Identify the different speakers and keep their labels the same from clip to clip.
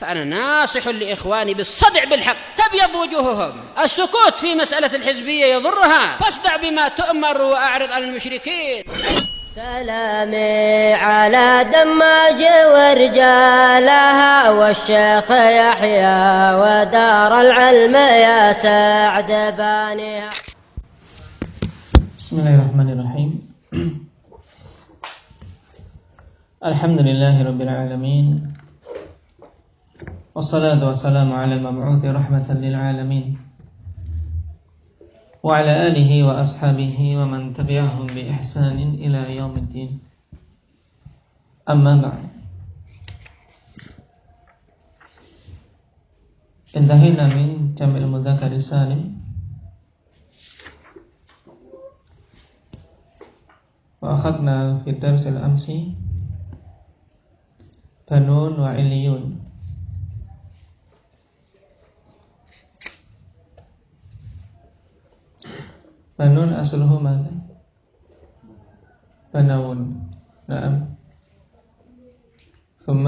Speaker 1: فأنا ناصح لإخواني بالصدع بالحق تبيض وجوههم. السكوت في مسألة الحزبية يضرها، فاصدع بما تؤمر وأعرض عن المشركين.
Speaker 2: سلامي على دماج ورجالها والشيخ يحيى ودار العلم يا سعد بانيها.
Speaker 3: بسم الله الرحمن الرحيم. الحمد لله رب العالمين، والصلاة والسلام على المبعوث رحمة للعالمين وعلى آله وأصحابه ومن تبعهم بإحسان إلى يوم الدين. أما بعد، انتهينا من جمع المذكر السالم وأخذنا في الدرس الأمس بنون وعليون. بنون أصله ماذا؟ بنون. نعم. ثم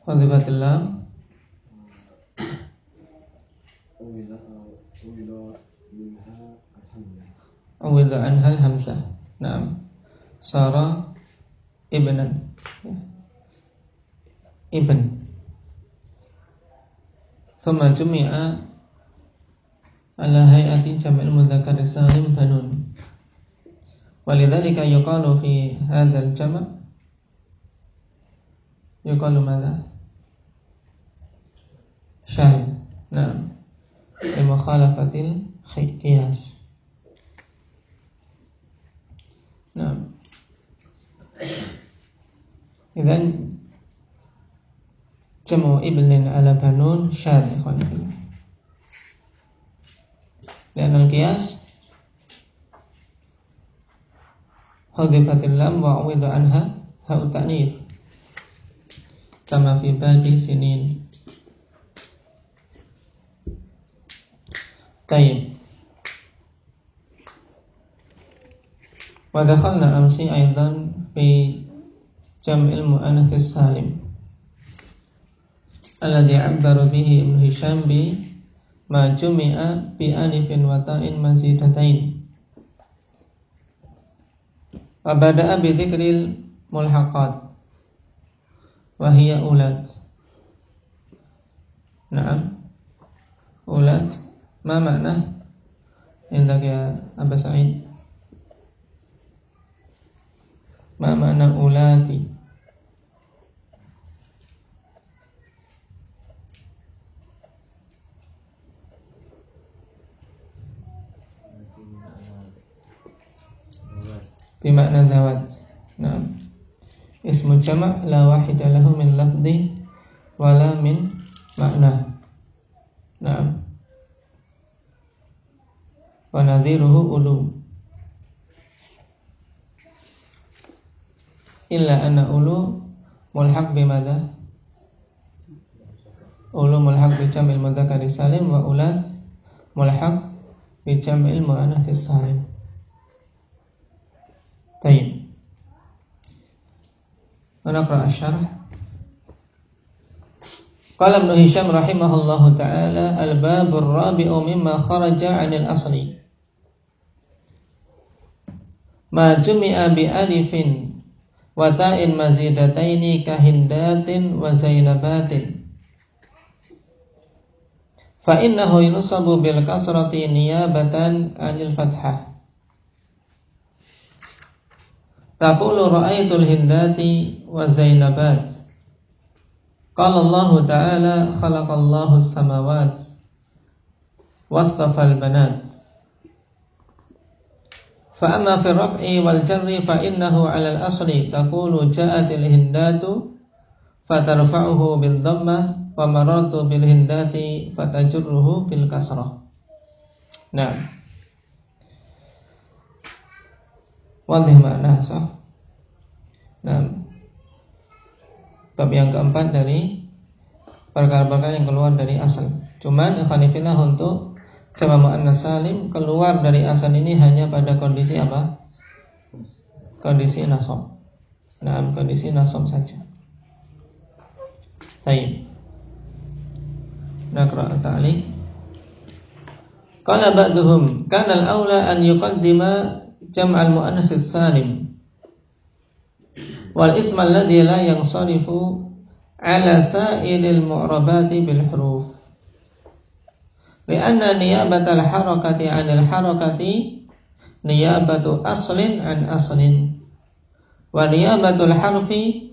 Speaker 3: حذفت اللام عوض عنها الهمزة. نعم. صار ابنا، ابن. ثم جمع على هيئة جمع المذكر السالم بنون، ولذلك يقال في هذا الجمع يقال ماذا؟ شاذ. نعم، لمخالفة القياس. نعم. إذن جمع ابن على بنون شاذ لأن القياس حذفت اللام وعوض عنها هاء التأنيث كما في باب سنين. طيب، ودخلنا أمس أيضا في جمع المؤنث السالم الذي عبر به ابن هشام بما جمع بألف وتاء مزيدتين، وبدأ بذكر الملحقات وهي أولاد. نعم، أولاد ما معنى عندك يا أبا سعيد؟ ما معنى أولادي؟ بمعنى زواج. نعم، اسم جمع لا واحد له من لفظ ولا من معنى. نعم، ونظيره أولو، إلا أن أولو ملحق بماذا؟ أولو ملحق بجمع المذكر السالم، وأولاد ملحق بجمع المؤنث السالم. طيب، ونقرأ الشرح. قال ابن هشام رحمه الله تعالى: الباب الرابع مما خرج عن الأصل ما جمع بألف وتاء مزيدتين كهندات وزينبات، فإنه ينصب بالكسرة نيابة عن الفتحة. تقول رأيت الهندات والزينبات. قال الله تعالى: خلق الله السماوات واصطفى البنات. فأما في الرفع والجر فإنه على الأصل تقول جاءت الهندات فترفعه بالضمة ومررت بالهندات فتجره بالكسرة. نعم، wadah makna sah. Nah, bab yang keempat dari perkara-perkara yang keluar dari asal. Cuman ikhwanifillah, untuk jamak muannas salim keluar dari asal ini hanya pada kondisi apa? Kondisi nasab. Nah, kondisi nasab saja. Baik. Naqra at-ta'liq. Qala ba'duhum kana al-aula an yuqaddima jam'al muannas as-salim wal ism alladhi la yansarifu ala sa'iril mu'rabati bil huruf. Lianna niyabatal harakati 'anil harakati niyabatu aslin an aslin wa niyabatul harfi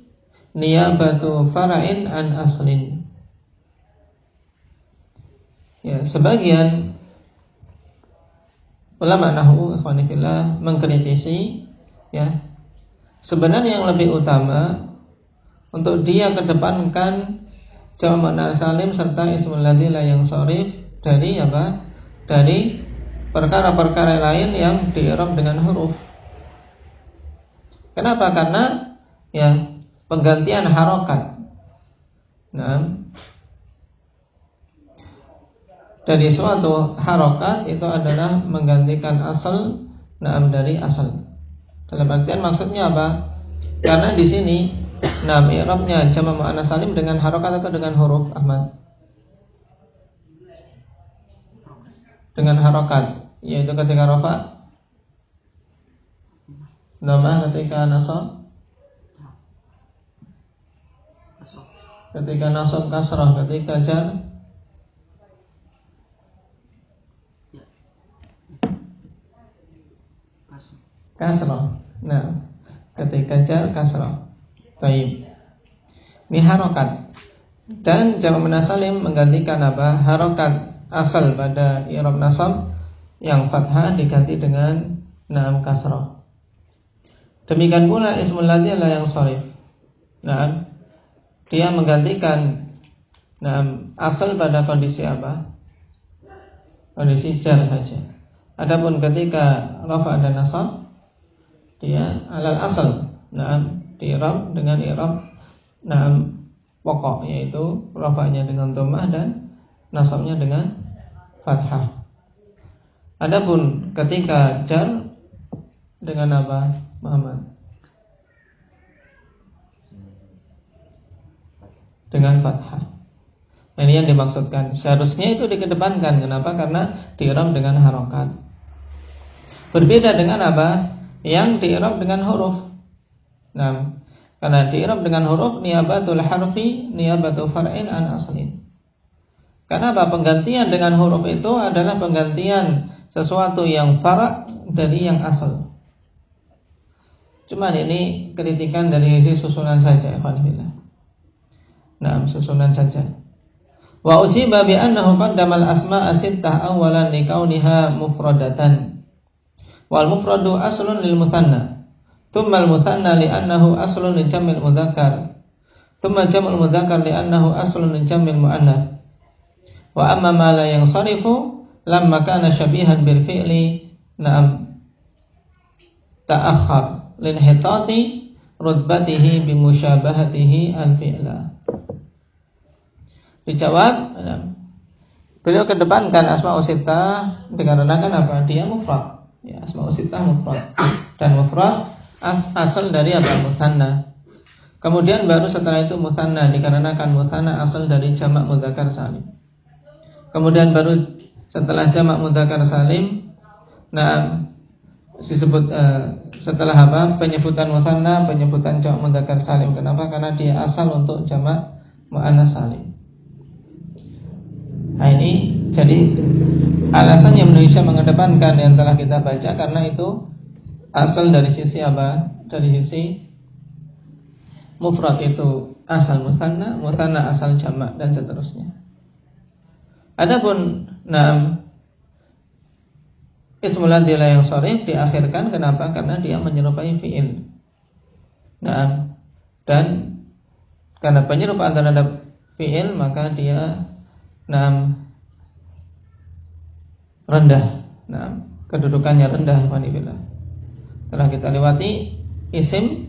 Speaker 3: niyabatu far'in an aslin. Ya, sebagian ulama nahwu ikhwani fillah mengkritisi, ya, sebenarnya yang lebih utama untuk dia kedepankan jamak muannats salim serta ismul ladzi la yansharif dari apa? Dari perkara-perkara lain yang di-i'rab dengan huruf. Kenapa? Karena ya penggantian harokat. Nah, dari suatu harokat itu adalah menggantikan asal, dari asal. Dalam artian maksudnya apa? Karena di sini i'rabnya jamak muannats salim dengan harokat atau dengan huruf, Ahmad? Dengan harokat, yaitu ketika rafa, dhammah ketika nasab, ketika nasab kasrah, ketika jar kasrah. Nah, ketika jar kasrah. Baik. Ini harokat. Dan jamak muannats salim menggantikan apa? Harokat asal pada i'rab nasab yang fathah diganti dengan kasrah. Demikian pula ismul ladzi la yansharif. Dia menggantikan asal pada kondisi apa? Kondisi jar saja. Adapun ketika rafa dan nasab, dia alal asal, di-i'rab dengan i'rab pokok, yaitu rafa'nya dengan dhammah dan nasabnya dengan fathah. Adapun ketika jar dengan apa, Muhammad? Dengan fathah. Ini yang dimaksudkan. Seharusnya itu dikedepankan. Kenapa? Karena di-i'rab dengan harokat. Berbeda dengan apa? Yang di-i'rab dengan huruf. Karena di-i'rab dengan huruf niyabatul harfi niyabatu far'in an aslin. Karena apa? Penggantian dengan huruf itu adalah penggantian sesuatu yang far' dari yang asal. Cuman ini kritikan dari sisi susunan saja, alhamdulillah. Susunan saja. Wa ujiba bi annahu qaddama al-asma'a sittah awalan li kauniha mufradatan. Wal mufradu aslun lil mutsanna. Tsumma al-mutsanna li annahu aslun li jam'il mudzakkar. Tsumma jam'ul mudzakkar li annahu aslun li jam'il muannats. Wa amma ma la yansarifu lamma kana syabihan bil fi'li ta'akhkhar linhitati rutbatihi bi musyabahatihi al-fi'la. Dijawab, beliau kedepankan asmaul sittah dikarenakan apa? Dia mufrad. Ya, asmaul sittah mufrad. Dan mufrad asal dari apa? Mutsanna. Kemudian baru setelah itu mutsanna dikarenakan mutsanna asal dari jamak mudzakkar salim. Kemudian baru setelah jamak mudzakkar salim, disebut setelah apa? Penyebutan mutsanna, penyebutan jamak mudzakkar salim. Kenapa? Karena dia asal untuk jamak muannats salim. Nah, ini jadi alasan yang Indonesia mengedepankan yang telah kita baca karena itu asal dari sisi apa? Dari sisi mufrad itu asal mutsanna, mutsanna asal jamak dan seterusnya. Adapun ismul ladzi la yansharif diakhirkan, kenapa? Karena dia menyerupai fi'il. Dan karena penyerupaan terhadap fi'il maka dia rendah. Kedudukannya rendah, wanita. Telah kita lewati isim.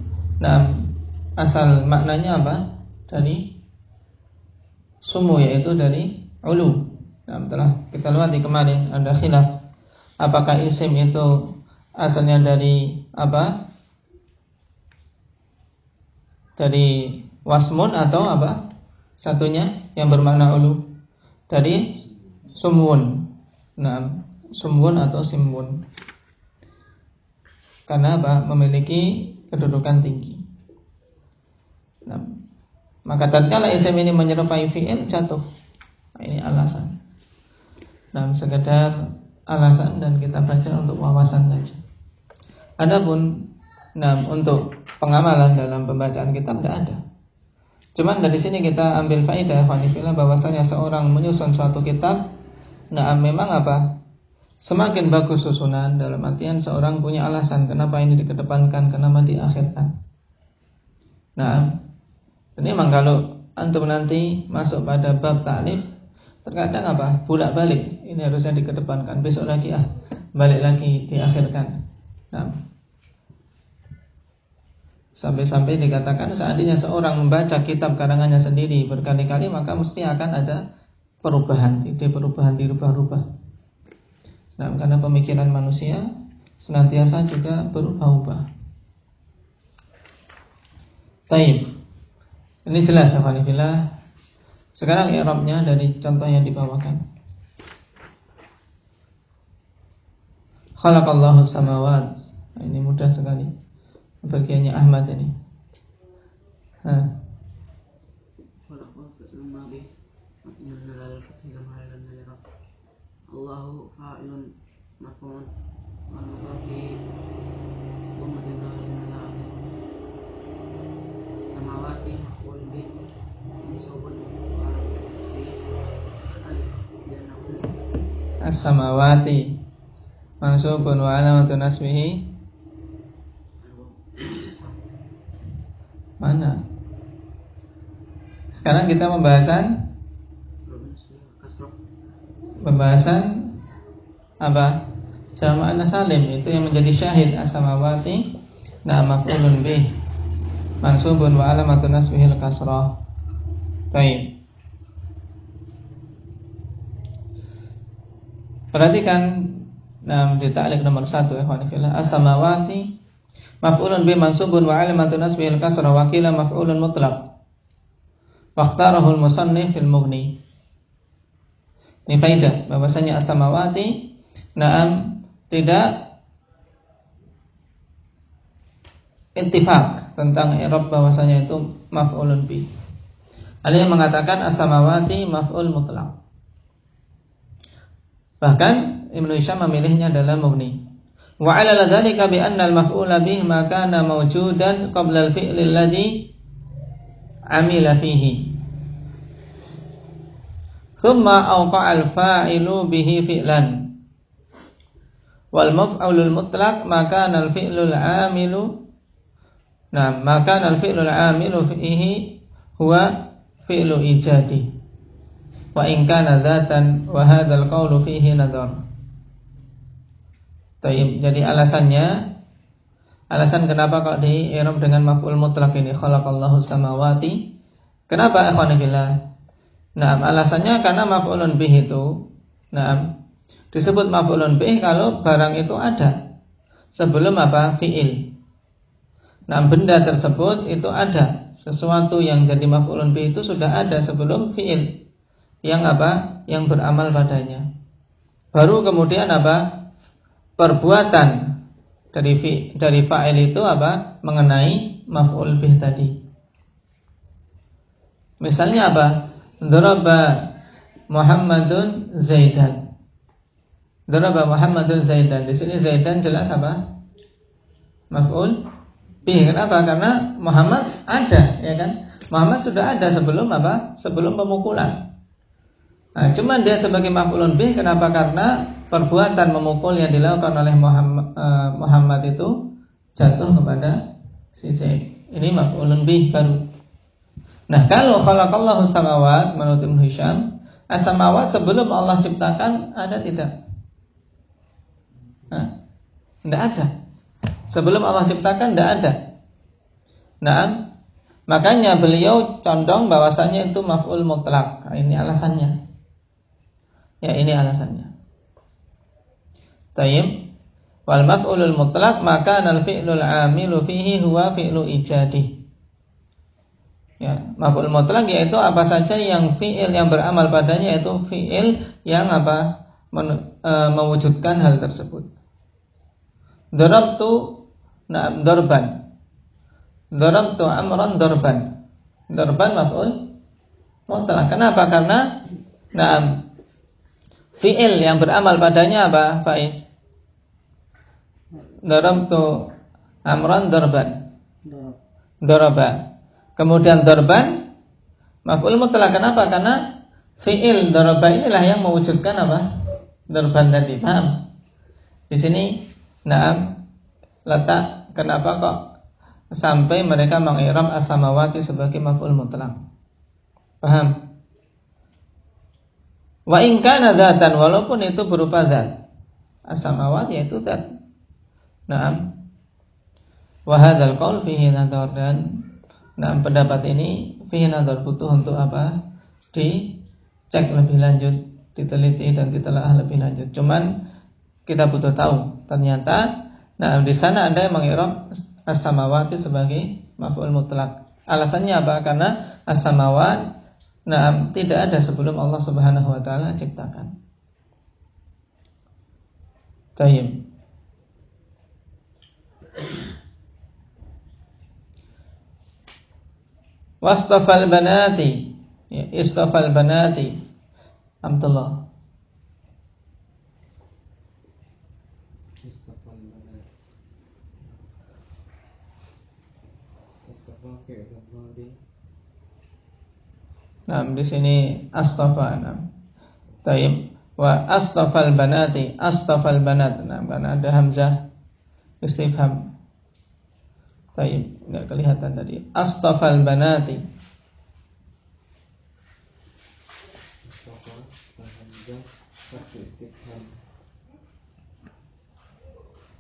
Speaker 3: Asal maknanya apa? Dari sumu, yaitu dari ulu. Telah kita lewati kemarin, ada khilaf apakah isim itu asalnya dari apa? Dari wasmun atau apa? satunya yang bermakna ulu dari sumwun. Nah, sumwun atau simwun. Karena apa? Memiliki kedudukan tinggi. Nah, maka tatkala isim ini menyerupai fi'il jatuh. Nah, ini alasan. Nah, sekedar alasan dan kita baca untuk wawasan saja. Adapun untuk pengamalan dalam pembacaan kitab tidak ada. Cuman dari sini kita ambil faedah bahwasanya seorang menyusun suatu kitab, memang apa? Semakin bagus susunan dalam artian seorang punya alasan kenapa ini dikedepankan, kenapa diakhirkan. Nah, ini memang kalau antum nanti masuk pada bab ta'lif, terkadang apa? Bolak-balik. Ini harusnya dikedepankan, besok lagi balik lagi diakhirkan. Nah, sampai-sampai dikatakan seandainya seorang membaca kitab karangannya sendiri berkali-kali, maka mesti akan ada perubahan, ide perubahan dirubah-rubah. Nah, karena pemikiran manusia senantiasa juga berubah-ubah. Taib. Ini jelas ya Alhamdulillah. Sekarang i'rabnya dari contoh yang dibawakan. Khalaqallahu samawat. Nah, ini mudah sekali. Bagiannya Ahmad ini.
Speaker 4: Allahu fa'ilun maf'ul wa mudhafi wa samawati maf'ul bih mansubun
Speaker 3: as-samawati mansubun wa alamatu nasbihi. Mana? Sekarang kita pembahasan apa? Jamak salim, itu yang menjadi syahid as-samawati. Nah, maf'ulun bih mansubun wa alamatun nasbihi al-kasrah. Baik. Perhatikan di ta'liq nomor 1 ya ikhwanillah. As-samawati maf'ulun bi mansubun wa alamatun nasbihi al-kasrah wa qila maf'ulun mutlaq. Waqtarahu al-musannif fil mughni. Ini faedah bahwasanya as-samawati tidak ittifaq tentang i'rab bahwasanya itu maf'ulun bi. Ada yang mengatakan as-samawati maf'ul mutlaq. Bahkan Ibnu Hisham memilihnya dalam mughni. Wa 'ala dzalika bi anna al-maf'ula bih ma kana mawjudan qabla al-fi'l alladhi 'amila fihi. Thumma awqa'a al-fa'ilu bihi fi'lan. Wal maf'ulul mutlaq ma kana al-fi'lul 'amilu. Nah, ma kana al-fi'lul 'amilu fihi huwa fi'lu ijadi. Wa in kana dzatan wa hadzal qawlu fihi nadhar. Jadi alasan kenapa kok di-i'rab dengan maf'ul mutlaq ini khalaqallahu samawati. Kenapa ikhwan fillah? Alasannya karena maf'ulun bih itu disebut maf'ulun bih kalau barang itu ada sebelum apa? Fi'il. Benda tersebut itu ada, sesuatu yang jadi maf'ulun bih itu sudah ada sebelum fi'il yang apa? Yang beramal padanya. Baru kemudian apa? Perbuatan dari fa'il itu apa? Mengenai maf'ul bih tadi. Misalnya apa? Daraba Muhammadun Zaidan. Daraba Muhammadun Zaidan. Di sini Zaidan jelas apa? Maf'ul bih. Kenapa? Karena Muhammad ada, ya kan? Muhammad sudah ada sebelum apa? Sebelum pemukulan. Nah, cuman dia sebagai maf'ulun bih. Kenapa? Karena perbuatan memukul yang dilakukan oleh Muhammad itu jatuh kepada si Zaid. Ini maf'ulun bih baru. Nah, kalau khalaqallahu samawat menurut Ibnu Hisham, as-samawat sebelum Allah ciptakan ada tidak? Tidak ada. Sebelum Allah ciptakan tidak ada. Nah, makanya beliau condong bahwasanya itu maf'ul mutlaq. Nah, ini alasannya. Ya, ini alasannya. Tayyib. Wal maf'ulul mutlaq maka al fi'lul 'amilu fihi huwa fi'lu ijadi. Ya, maf'ul mutlak yaitu apa saja yang fi'il yang beramal padanya yaitu fi'il yang apa? Mewujudkan hal tersebut. Darabtu darban. Darabtu amran darban. Darban maf'ul mutlak. Kenapa? Karena fi'il yang beramal padanya apa, Faiz? Darabtu amran darban. Daraba. Kemudian darban maf'ul mutlak. Kenapa? Karena fi'il daraba inilah yang mewujudkan apa? Darban tadi. Paham? Di sini letak kenapa kok sampai mereka mengi'rab as-samawati sebagai maf'ul mutlak. Paham? Wa in kana dzatan, walaupun itu berupa zat. As-samawati yaitu zat. Naam. Wa hadzal qaul fihi nadhar, dan pendapat ini fihi nadhar, butuh untuk apa? Dicek lebih lanjut, diteliti dan ditelaah lebih lanjut. Cuman kita butuh tahu ternyata di sana ada yang mengi'rab as-samawati sebagai maf'ul mutlak. Alasannya apa? Karena as-samawat tidak ada sebelum Allah Subhanahu wa taala ciptakan. Tayyib. Wastafal banati, ya, istafal banati. Abdullah.
Speaker 5: Istafal banati. Istafa fi'il madhi.
Speaker 3: Di sini astafa. Tayyib. Wa astafal banati, astafal banat. Karena ada hamzah istifham. Tayyib, enggak kelihatan tadi. Astafal banati.
Speaker 5: Istafa hamzah harfu istifham.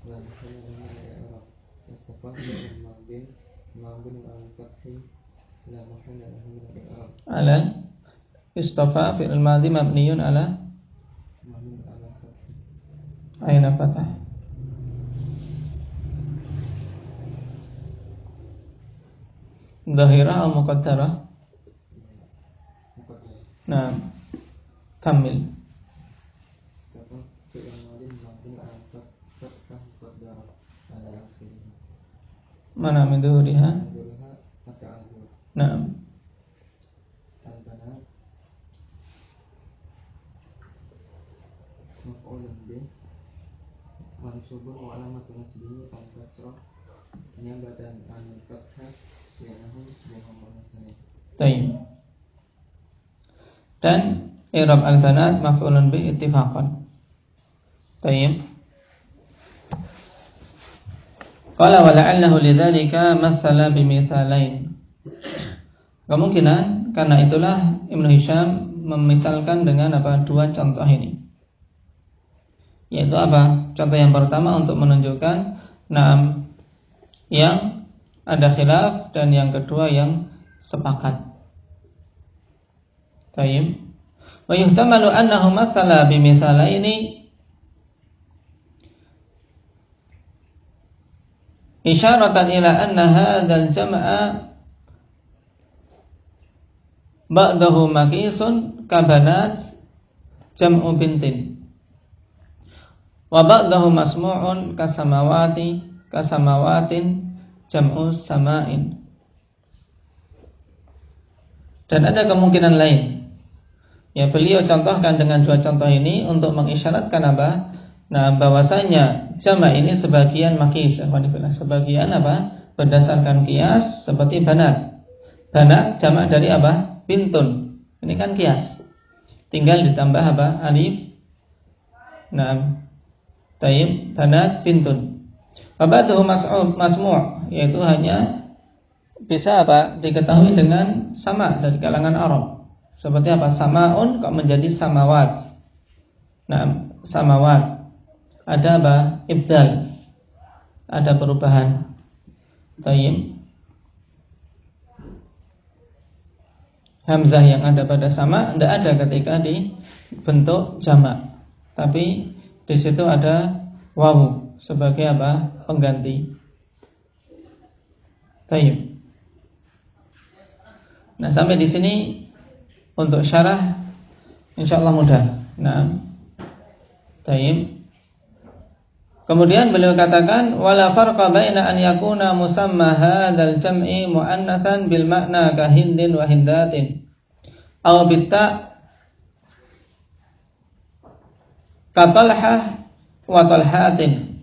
Speaker 5: Dan kemudian i'rab. Istafa fi'il madhi mabni al-fathi la mahalla lahu min al-i'rab.
Speaker 3: Ala istafa fi'il madhi mabniyun ala
Speaker 5: Mabni al-fathi.
Speaker 3: aina fathah. Dhahirah atau muqaddarah? Nah, kamil.
Speaker 5: Istafa fi'il madhi mabni al-fathah muqaddarah ala akhirih.
Speaker 3: Mana min dhuhuriha?
Speaker 5: Dhuhuriha at-ta'adzur.
Speaker 3: Nah,
Speaker 5: Al-banat maf'ulun bih mansubun wa alamatu nasbihi al-kasrah niyabatan an-fathah li'annahu muhammadun.
Speaker 3: tayyib. Dan i'rab al-banat maf'ulun bih ittifaqan. Tayyib. Qala wa la'allahu lidzalika mathala bimithalain. Kemungkinan karena itulah Ibnu Hisham memisalkan dengan dua contoh ini. Yaitu apa? Contoh yang pertama untuk menunjukkan yang ada khilaf, dan yang kedua yang sepakat. Tayyib. Wa yuhtamalu annahu mathala bimithalaini isyaratan ila anna hadzal jam'a ba'dahu maqisun kabanat jam'u bintin wa ba'dahu masmu'un kasamawatin jam'u sama'in. Dan ada kemungkinan lain. Ya, beliau contohkan dengan dua contoh ini untuk mengisyaratkan apa? Bahwasanya jama' ini sebagian maqis, sebagian berdasarkan qiyas, seperti banat. Banat jama' dari apa? Bintun. Ini kan qiyas. Tinggal ditambah alif. Tayyib, banat bintun. Fabatuhu masmu', yaitu hanya bisa diketahui dengan sama dari kalangan Arab. Seperti sama'un kok menjadi samawat. Samawat. Ada ibdal. Ada perubahan. Tayyib. Hamzah yang ada pada sama tidak ada ketika dibentuk jamak. Tapi di situ ada wawu sebagai pengganti. Tayyib. Nah, sampai di sini untuk syarah insyaallah mudah. Nah, tayyib. Kemudian beliau katakan wala farqa baina an yakuna musamma hadzal jam'i muannatsan bil makna ka hindin wa hindatin aw bitta ka talhah wa talhatin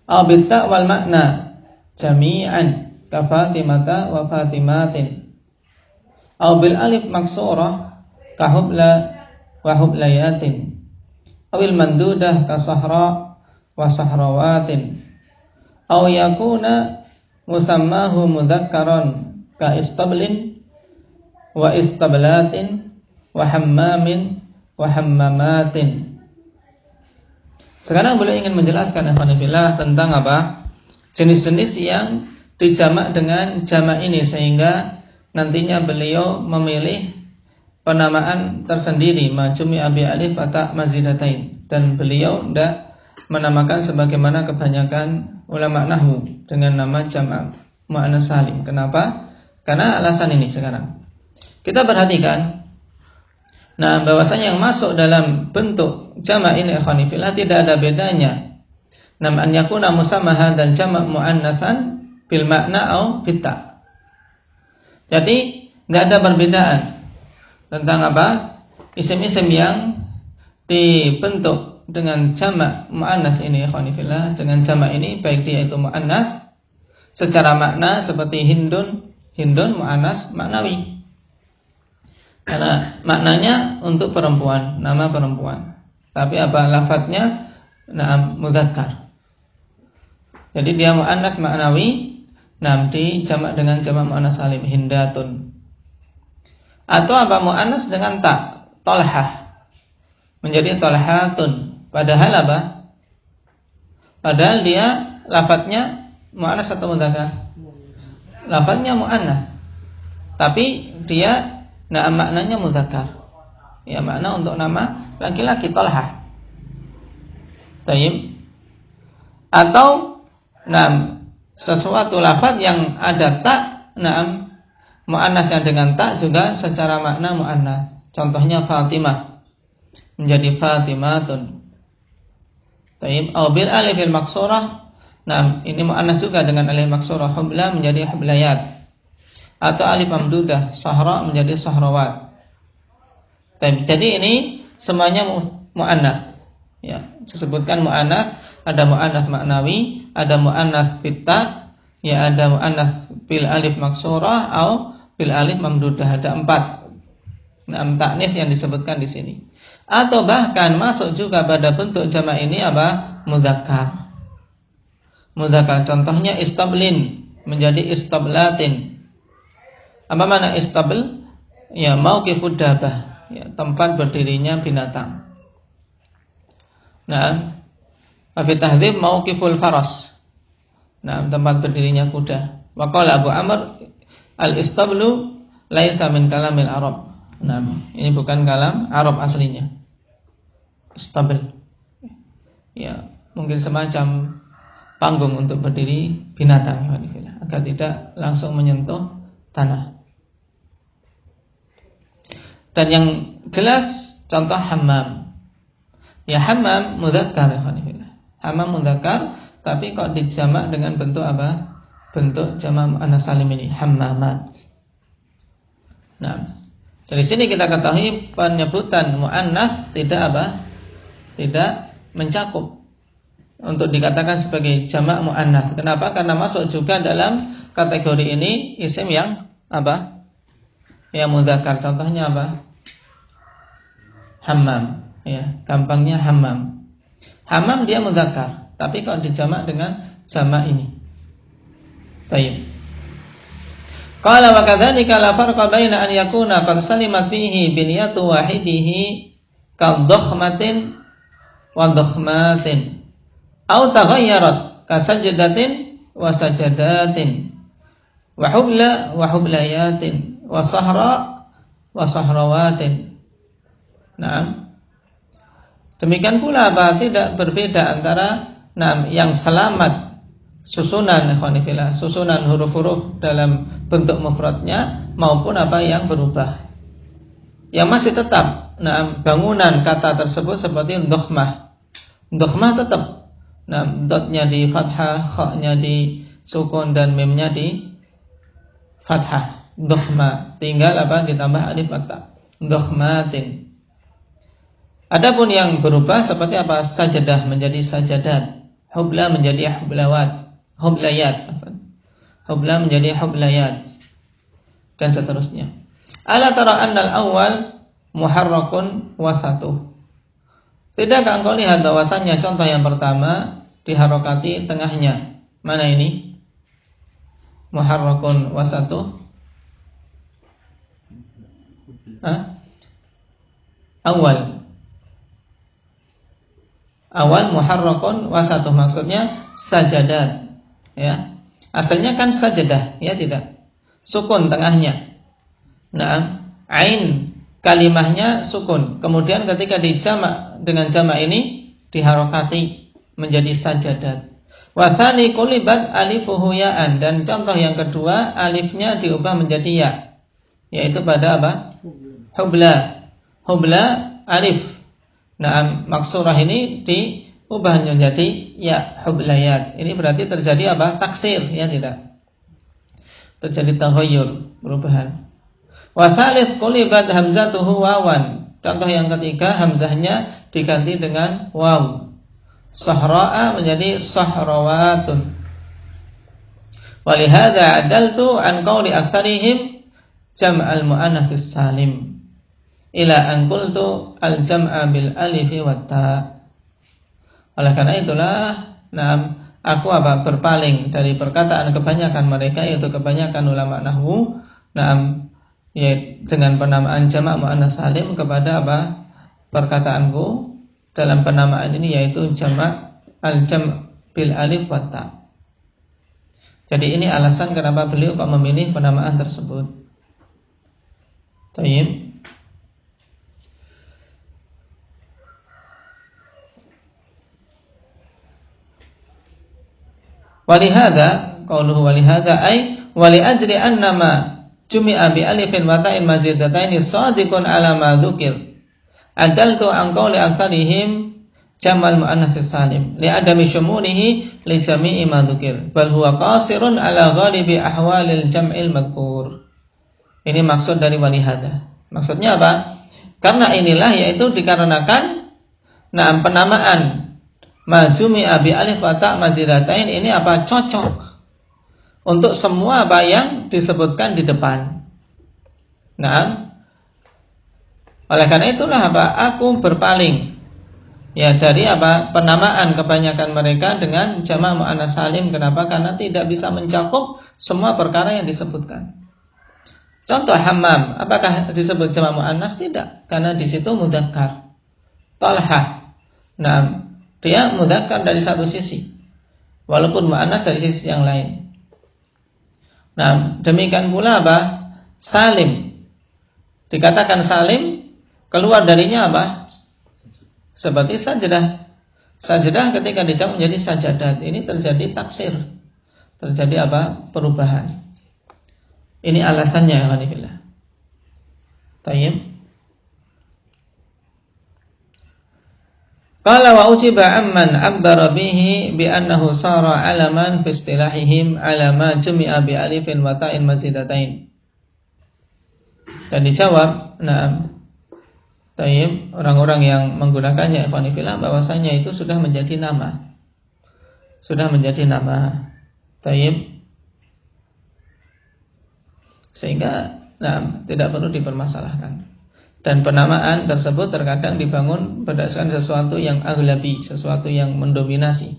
Speaker 3: aw bitta wal makna jami'an ka fatimata wa fatimatin aw bil alif maksurah ka hubla wa hublayatin awil mandudah ka sahra wa sahrawatin aw yakuna musammahu mudzakkaran ka istablin wa istablatin wa hammamin wa hammamatin. Sekarang beliau ingin menjelaskan alhamdulillah tentang apa? Jenis-jenis yang dijamak dengan jamak ini sehingga nantinya beliau memilih penamaan tersendiri majumi abi alif atau mazidatain, dan beliau tidak menamakan sebagaimana kebanyakan ulama nahwu dengan nama jamak muannas salim. Kenapa? Karena alasan ini sekarang. Kita perhatikan, nah bahwasanya yang masuk dalam bentuk jamak ini ikhwani fillah tidak ada bedanya. Nam an yakuna musammaha dan jamak muannatsan bil makna au bitta. Jadi enggak ada perbedaan tentang apa? Isim-isim yang dibentuk dengan jamak muannas ini ikhwani fillah, dengan jamak ini baik dia itu muannas secara makna seperti hindun muannas maknawi. Karena maknanya untuk perempuan, nama perempuan. Tapi apa lafadznya? Naam mudzakkar. Jadi dia muannas maknawi, naam dijamak dengan jamak muannas salim hindatun. Atau apa muannas dengan ta, talhah. Menjadi talhatun. Padahal apa? Padahal dia lafadznya muannas atau mudzakkar? Lafadznya muannas. Tapi dia maknanya mudzakkar. Ya, makna untuk nama laki-laki talhah. Tayyib. Atau sesuatu lafadz yang ada ta, muannasnya dengan ta juga secara makna muannas. Contohnya Fatimah menjadi Fatimatun. Tayyib. Au bil alifil maksurah. Ini muannas juga dengan alif maksurah. Hubla menjadi hublayat. Atau alif mamdudah, sahra menjadi sahrawat. Tayyib. Jadi ini semuanya muannas. Ya, disebutkan muannas, ada muannas maknawi, ada muannas bitta, ya ada muannas bil alif maksurah au bil alif mamdudah. Ada 4 taknis yang disebutkan di sini. Atau bahkan masuk juga pada bentuk jamak ini apa? Mudzakkar. Mudzakkar contohnya istablin menjadi istablatin. Apa makna istabl? Ya mauqifud dabah, ya tempat berdirinya binatang. Nah, fi tahdzib mauqiful faras. Nah, tempat berdirinya kuda. Wa qala Abu Amr al-istablu laisa min kalamil Arab. Nah, ini bukan kalam Arab aslinya. Stabil. Ya, mungkin semacam panggung untuk berdiri binatang agar tidak langsung menyentuh tanah. Dan yang jelas contoh hammam. Ya hammam mudzakkar hammam mudzakkar, tapi kok dijamak dengan bentuk apa? Bentuk jamak muannas salim ini hammamat. Nah, dari sini kita ketahui penyebutan muannas tidak apa? Tidak mencakup untuk dikatakan sebagai jamak muannas. Kenapa? Karena masuk juga dalam kategori ini isim yang apa? Yang mudzakkar. Contohnya apa? Hammam. Ya, gampangnya hammam. Hammam dia mudzakkar, tapi kalau dijamak dengan jamak ini. Baik. Qala wa kadzalika la farqa baina an yakuna qad salima fihi biniyatu wahidihi kadhakhmatin wa dhakhmatin aw taghayyarat kasajdatin wa sajadatin wa hubla wa hublayatin wa sahra wa sahrawatin. Naam. Demikian pula apa? Tidak berbeda antara yang selamat susunan huruf-huruf dalam bentuk mufradnya maupun apa yang berubah. Yang masih tetap bangunan kata tersebut seperti dhakhmah. Dhakhmah tetap dotnya di fathah, kha-nya di sukun dan mimnya di fathah. Dhakhmah, tinggal apa ditambah alif fathah. Dhakhmatin. Adapun yang berubah seperti apa? Sajadah menjadi sajadat, hubla menjadi hublayat, hubla menjadi hublayat, dan seterusnya. Ala tara annal awal muharrakun wasatuh. Tidakkah engkau lihat bahwasannya contoh yang pertama diharokati tengahnya? Mana ini? Muharrakun wasatuh. Awal muharrakun wasatuh, maksudnya sajadat, ya. Asalnya kan sajadah, ya tidak. Sukun tengahnya. Ain kalimahnya sukun. Kemudian ketika dijamak dengan jamak ini diharokati menjadi sajadat. Wa tsani qulibat alifuhu ya'an, dan contoh yang kedua alifnya diubah menjadi ya, yaitu pada apa? Hubla alif. Maksurah ini diubah menjadi ya, hublayat. Ini berarti terjadi apa? Taksir, ya tidak. Terjadi taghayyur, perubahan. Wa tsalits qulibat hamzatuhu wawan. Contoh yang ketiga hamzahnya diganti dengan waw. Sahra'a menjadi sahrawatun. Walihadza adaltu an qawli aktsarihim jam'al muannats salim ila an qultu al jam'a bil alif wat ta. Oleh karena itulah aku berpaling dari perkataan kebanyakan mereka, yaitu kebanyakan ulama nahwu dengan penamaan jamak muannats salim kepada perkataanku dalam penamaan ini, yaitu jamak al-jam' bil alif wat ta. Jadi ini alasan kenapa beliau memilih penamaan tersebut. Tayyib. Walihada qauluhu walihada ay wali ajri annama jumi'a bi alifin wa ta'in mazidataini shadiqun ala ma dzukir. Adaltu an qawli aktsarihim jamal muannats salim li adami syumulihi li jami'i ma dzukir bal huwa qasirun ala ghalibi ahwalil jam'il madhkur. Ini maksud dari walihada. Maksudnya apa? Karena inilah, yaitu dikarenakan penamaan majumi'a bi alif wa ta' mazidatain ini cocok untuk semua yang disebutkan di depan. Oleh karena itulah aku berpaling dari penamaan kebanyakan mereka dengan jamak muannats salim. Kenapa? Karena tidak bisa mencakup semua perkara yang disebutkan. Contoh hammam, apakah disebut jamak muannats? Tidak, karena di situ mudzakkar. Talhah, dia mudzakkar dari satu sisi, walaupun muannats dari sisi yang lain. Demikian pula salim, dikatakan salim, keluar darinya seperti sajadah. Sajadah ketika dijamak menjadi sajadat, ini terjadi taksir, terjadi perubahan. Ini alasannya, alhamdulillah. Tayyib. Qala wa ujiba amman abbara bihi bi annahu sara alaman fi istilahihim alama jumi'a bi alifin wa ta'in mazidatain. Dan dijawab, tayyib, orang-orang yang menggunakannya ikhwanifillah bahwasanya itu sudah menjadi nama. Sudah menjadi nama. Tayyib. Sehingga tidak perlu dipermasalahkan. Dan penamaan tersebut terkadang dibangun berdasarkan sesuatu yang aghlabi, sesuatu yang mendominasi.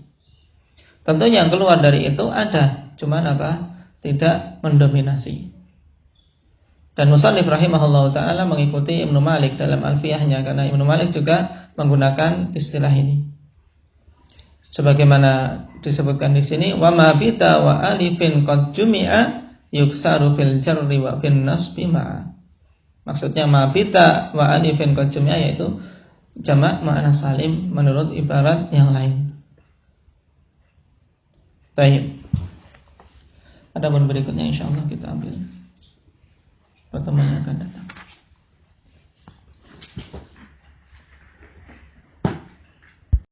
Speaker 3: Tentu yang keluar dari itu ada, cuman tidak mendominasi. Dan musannif rahimahullah ta'ala mengikuti Ibnu Malik dalam alfiyahnya, karena Ibnu Malik juga menggunakan istilah ini. Sebagaimana disebutkan di sini, wa ma bita wa alifin qad jumi'a yuksaru fil jarri wa fin nasbi ma'a. Maksudnya ma bita wa alifin qad jumi'a, yaitu jamak muannats salim menurut ibarat yang lain. Baik. Adapun berikutnya insyaallah kita ambil pertemuan yang akan datang.